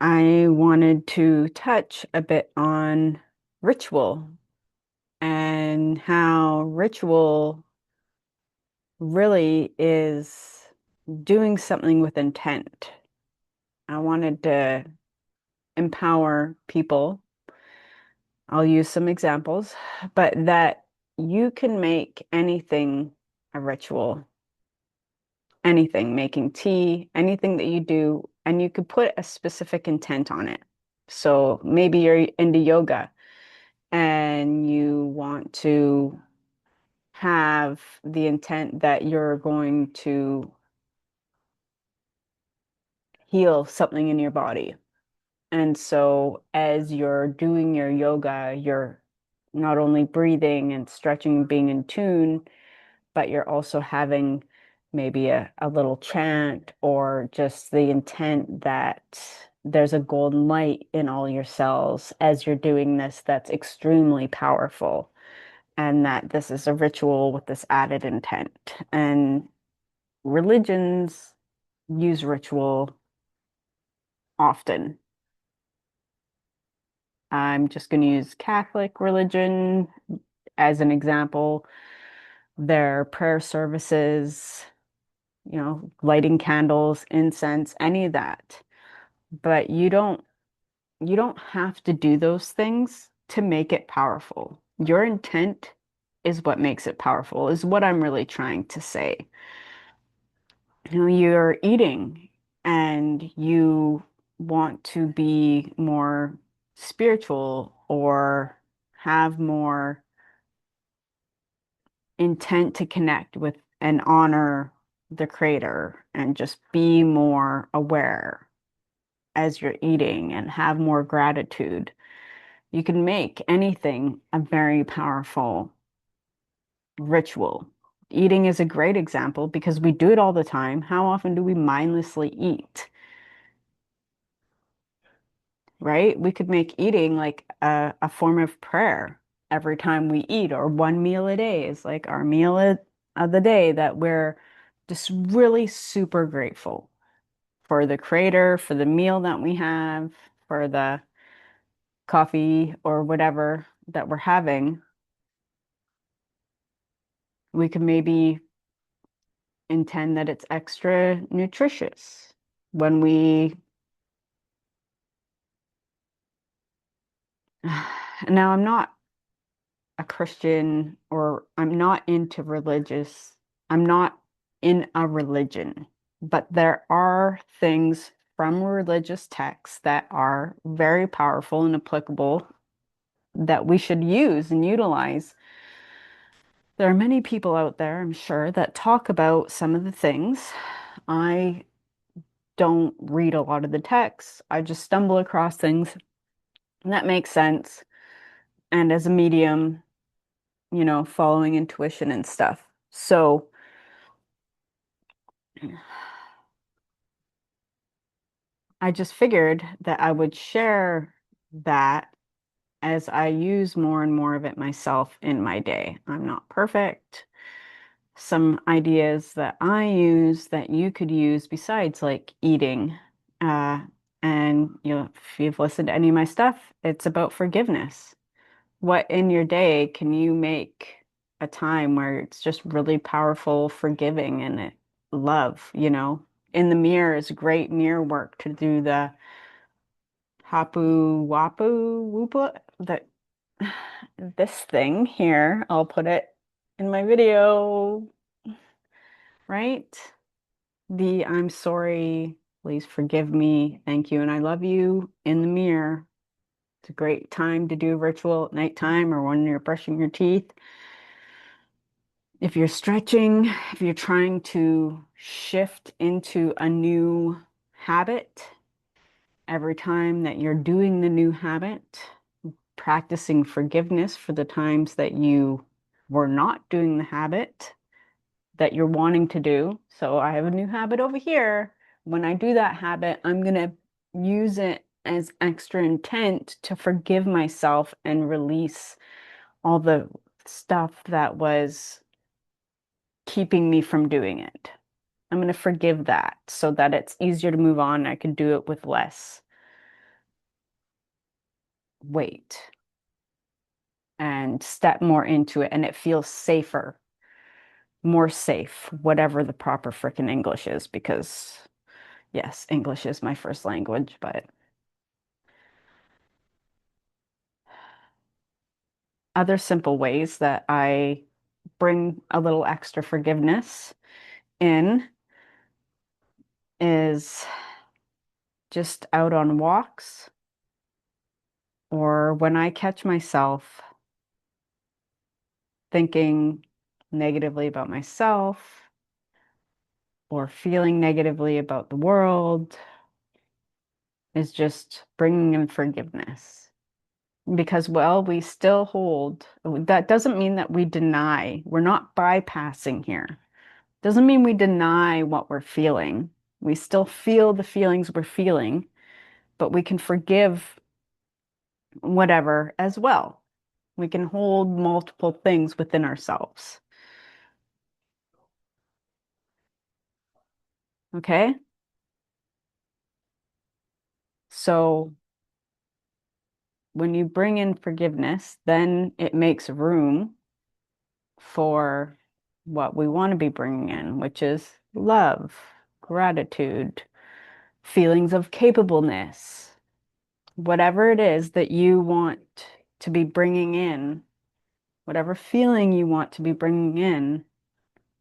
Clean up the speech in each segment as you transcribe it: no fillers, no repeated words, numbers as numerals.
I wanted to touch a bit on ritual and how ritual really is doing something with intent. I wanted to empower people. I'll use some examples, but that you can make anything a ritual, anything, making tea, anything that you do, and you could put a specific intent on it. So maybe you're into yoga and you want to have the intent that you're going to heal something in your body. And so as you're doing your yoga, you're not only breathing and stretching, being in tune, but you're also having maybe a little chant or just the intent that there's a golden light in all your cells as you're doing this that's extremely powerful. And that this is a ritual with this added intent. And religions use ritual often. I'm just going to use Catholic religion as an example. Their prayer services, lighting candles, incense, any of that. But you don't have to do those things to make it powerful. Your intent is what makes it powerful, is what I'm really trying to say. You're eating and you want to be more spiritual or have more intent to connect with and honor the creator and just be more aware as you're eating and have more gratitude. You can make anything a very powerful ritual. Eating is a great example because we do it all the time. How often do we mindlessly eat? Right? We could make eating like a form of prayer every time we eat, or one meal a day is like our of the day that we're just really super grateful for the creator, for the meal that we have, for the coffee or whatever that we're having. We could maybe intend that it's extra nutritious when we now I'm not a Christian or I'm not into religious, I'm not in a religion, but there are things from religious texts that are very powerful and applicable that we should use and utilize. There are many people out there, I'm sure, that talk about some of the things. I don't read a lot of the texts. I just stumble across things that make sense. And as a medium, following intuition and stuff. So I just figured that I would share that as I use more and more of it myself in my day. I'm not perfect. Some ideas that I use that you could use besides like eating. Uh, and if you've listened to any of my stuff, it's about forgiveness. What in your day can you make a time where it's just really powerful, forgiving, and love, In the mirror is great mirror work to do the hapu wapu whoop that this thing here, I'll put it in my video, right? The I'm sorry, please forgive me, thank you, and I love you in the mirror. It's a great time to do ritual at nighttime or when you're brushing your teeth. If you're stretching, if you're trying to shift into a new habit, every time that you're doing the new habit, practicing forgiveness for the times that you were not doing the habit that you're wanting to do. So I have a new habit over here. When I do that habit, I'm going to use it as extra intent to forgive myself and release all the stuff that was keeping me from doing it. I'm going to forgive that so that it's easier to move on. I can do it with less. weight and step more into it, and it feels safer, more safe, whatever the proper frickin' English is, because yes, English is my first language, but other simple ways that I bring a little extra forgiveness in is just out on walks, or when I catch myself thinking negatively about myself or feeling negatively about the world, is just bringing in forgiveness. Because, well, we still hold, that doesn't mean that we deny, we're not bypassing here. Doesn't mean we deny what we're feeling. We still feel the feelings we're feeling, but we can forgive whatever as well. We can hold multiple things within ourselves. Okay? So when you bring in forgiveness, then it makes room for what we want to be bringing in, which is love, gratitude, feelings of capableness, whatever it is that you want to be bringing in, whatever feeling you want to be bringing in,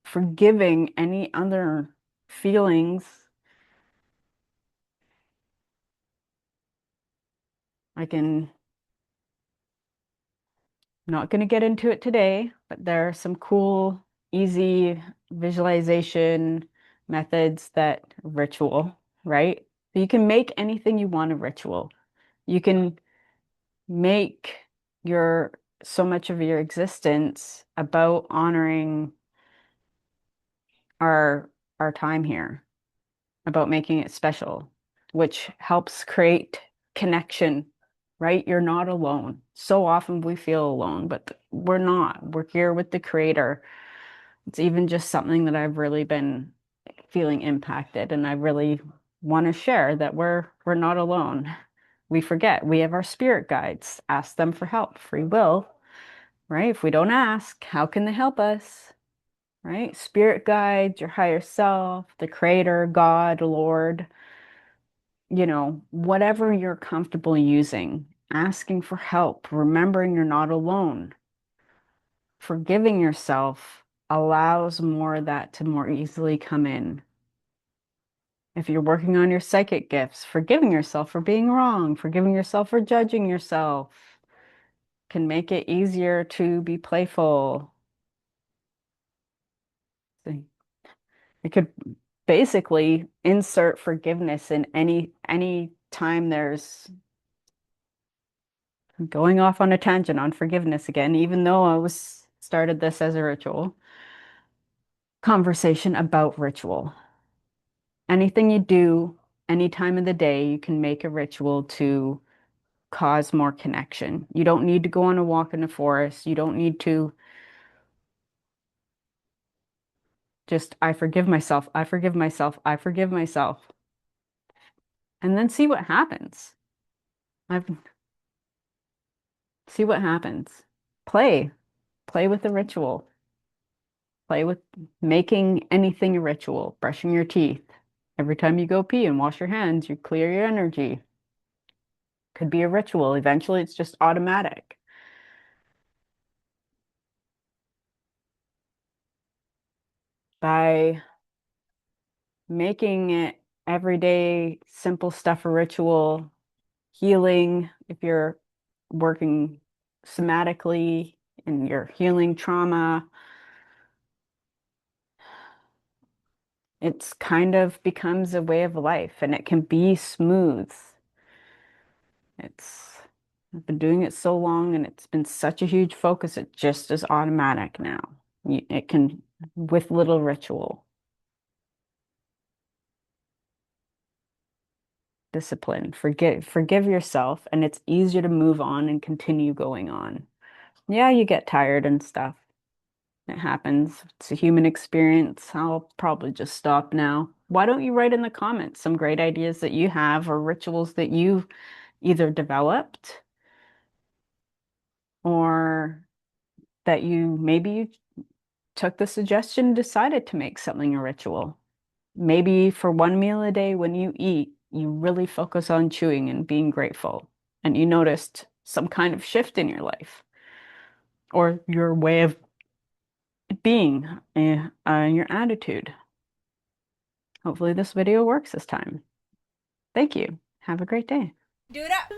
forgiving any other feelings. I can, not going to get into it today, but there are some cool, easy visualization methods that ritual, right? You can make anything you want a ritual. You can make your so much of your existence about honoring our our time here, about making it special, which helps create connection, right? You're not alone. So often we feel alone, but we're not. We're here with the creator. It's even just something that I've really been feeling impacted, and I really want to share that we're not alone. We forget. We have our spirit guides. Ask them for help. Free will, right? If we don't ask, how can they help us? Right? Spirit guides, your higher self, the creator, God, Lord, whatever you're comfortable using, asking for help, remembering you're not alone, forgiving yourself allows more of that to more easily come in. If you're working on your psychic gifts, forgiving yourself for being wrong, forgiving yourself for judging yourself can make it easier to be playful. It could basically insert forgiveness in any time there's going off on a tangent on forgiveness again, even though I was started this as a ritual conversation about ritual. Anything you do, any time of the day, you can make a ritual to cause more connection. You don't need to go on a walk in the forest. You don't need to just, I forgive myself, I forgive myself, I forgive myself, and then see what happens. I've see what happens. Play, play with the ritual. Play with making anything a ritual, brushing your teeth. Every time you go pee and wash your hands, you clear your energy. Could be a ritual. Eventually, it's just automatic. By making it everyday, simple stuff a ritual, healing, if you're working somatically and you're healing trauma, it's kind of becomes a way of life and it can be smooth. It's, I've been doing it so long and it's been such a huge focus, it just is automatic now. It can, with little ritual, discipline, forgive yourself, and it's easier to move on and continue going on. Yeah, you get tired and stuff. It happens. It's a human experience. I'll probably just stop now. Why don't you write in the comments some great ideas that you have or rituals that you've either developed or that maybe you took the suggestion and decided to make something a ritual. Maybe for one meal a day when you eat, you really focus on chewing and being grateful, and you noticed some kind of shift in your life or your way of being, your attitude. Hopefully this video works this time. Thank you. Have a great day. Do it up.